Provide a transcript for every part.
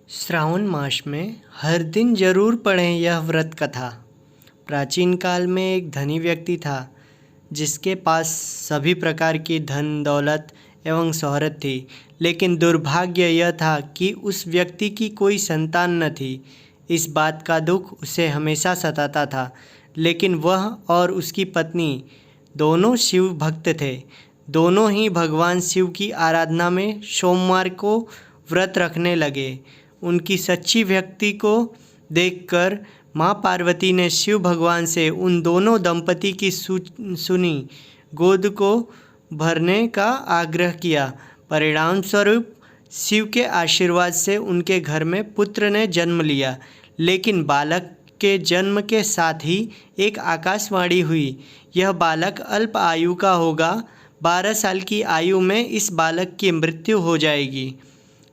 श्रावण मास में हर दिन जरूर पढ़ें यह व्रत कथा। प्राचीन काल में एक धनी व्यक्ति था जिसके पास सभी प्रकार की धन दौलत एवं शोहरत थी, लेकिन दुर्भाग्य यह था कि उस व्यक्ति की कोई संतान न थी। इस बात का दुख उसे हमेशा सताता था, लेकिन वह और उसकी पत्नी दोनों शिव भक्त थे। दोनों ही भगवान शिव की आराधना में सोमवार को व्रत रखने लगे। उनकी सच्ची भक्ति को देखकर माँ पार्वती ने शिव भगवान से उन दोनों दंपति की सुनी गोद को भरने का आग्रह किया। परिणाम स्वरूप शिव के आशीर्वाद से उनके घर में पुत्र ने जन्म लिया। लेकिन बालक के जन्म के साथ ही एक आकाशवाणी हुई, यह बालक अल्प आयु का होगा। 12 साल की आयु में इस बालक की मृत्यु हो जाएगी।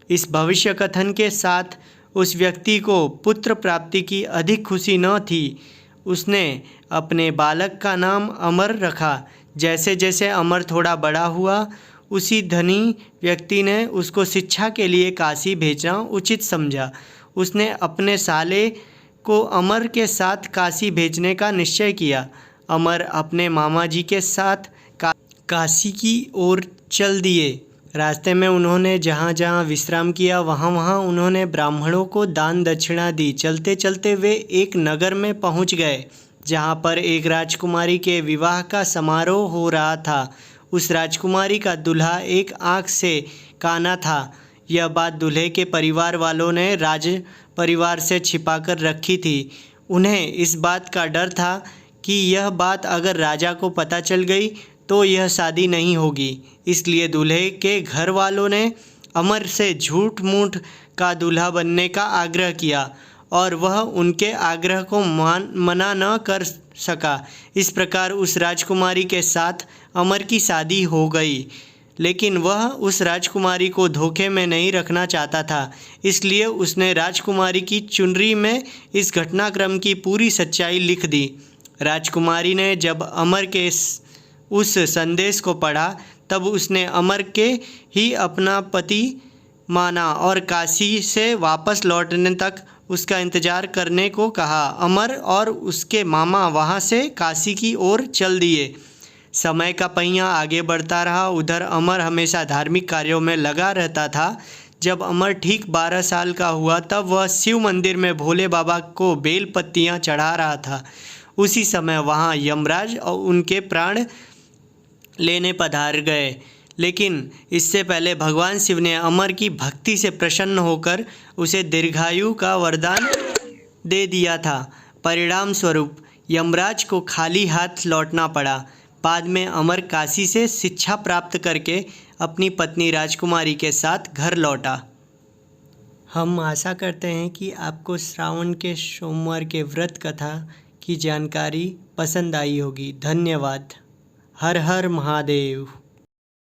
इस भविष्य कथन के साथ उस व्यक्ति को पुत्र प्राप्ति की अधिक खुशी न थी। उसने अपने बालक का नाम अमर रखा। जैसे जैसे अमर थोड़ा बड़ा हुआ, उसी धनी व्यक्ति ने उसको शिक्षा के लिए काशी भेजना उचित समझा। उसने अपने साले को अमर के साथ काशी भेजने का निश्चय किया। अमर अपने मामा जी के साथ काशी की ओर चल दिए। रास्ते में उन्होंने जहाँ जहाँ विश्राम किया, वहाँ वहाँ उन्होंने ब्राह्मणों को दान दक्षिणा दी। चलते चलते वे एक नगर में पहुँच गए जहाँ पर एक राजकुमारी के विवाह का समारोह हो रहा था। उस राजकुमारी का दूल्हा एक आँख से काना था। यह बात दूल्हे के परिवार वालों ने राज परिवार से छिपाकर रखी थी। उन्हें इस बात का डर था कि यह बात अगर राजा को पता चल गई तो यह शादी नहीं होगी। इसलिए दूल्हे के घर वालों ने अमर से झूठ मूठ का दूल्हा बनने का आग्रह किया और वह उनके आग्रह को मना न कर सका। इस प्रकार उस राजकुमारी के साथ अमर की शादी हो गई। लेकिन वह उस राजकुमारी को धोखे में नहीं रखना चाहता था, इसलिए उसने राजकुमारी की चुनरी में इस घटनाक्रम की पूरी सच्चाई लिख दी। राजकुमारी ने जब अमर के उस संदेश को पढ़ा, तब उसने अमर के ही अपना पति माना और काशी से वापस लौटने तक उसका इंतजार करने को कहा। अमर और उसके मामा वहाँ से काशी की ओर चल दिए। समय का पहिया आगे बढ़ता रहा। उधर अमर हमेशा धार्मिक कार्यों में लगा रहता था। जब अमर ठीक 12 साल का हुआ, तब वह शिव मंदिर में भोले बाबा को बेल पत्तियाँ चढ़ा रहा था। उसी समय वहाँ यमराज और उनके प्राण लेने पधार गए। लेकिन इससे पहले भगवान शिव ने अमर की भक्ति से प्रसन्न होकर उसे दीर्घायु का वरदान दे दिया था। परिणाम स्वरूप यमराज को खाली हाथ लौटना पड़ा। बाद में अमर काशी से शिक्षा प्राप्त करके अपनी पत्नी राजकुमारी के साथ घर लौटा। हम आशा करते हैं कि आपको श्रावण के सोमवार के व्रत कथा की जानकारी पसंद आई होगी। धन्यवाद। हर हर महादेव।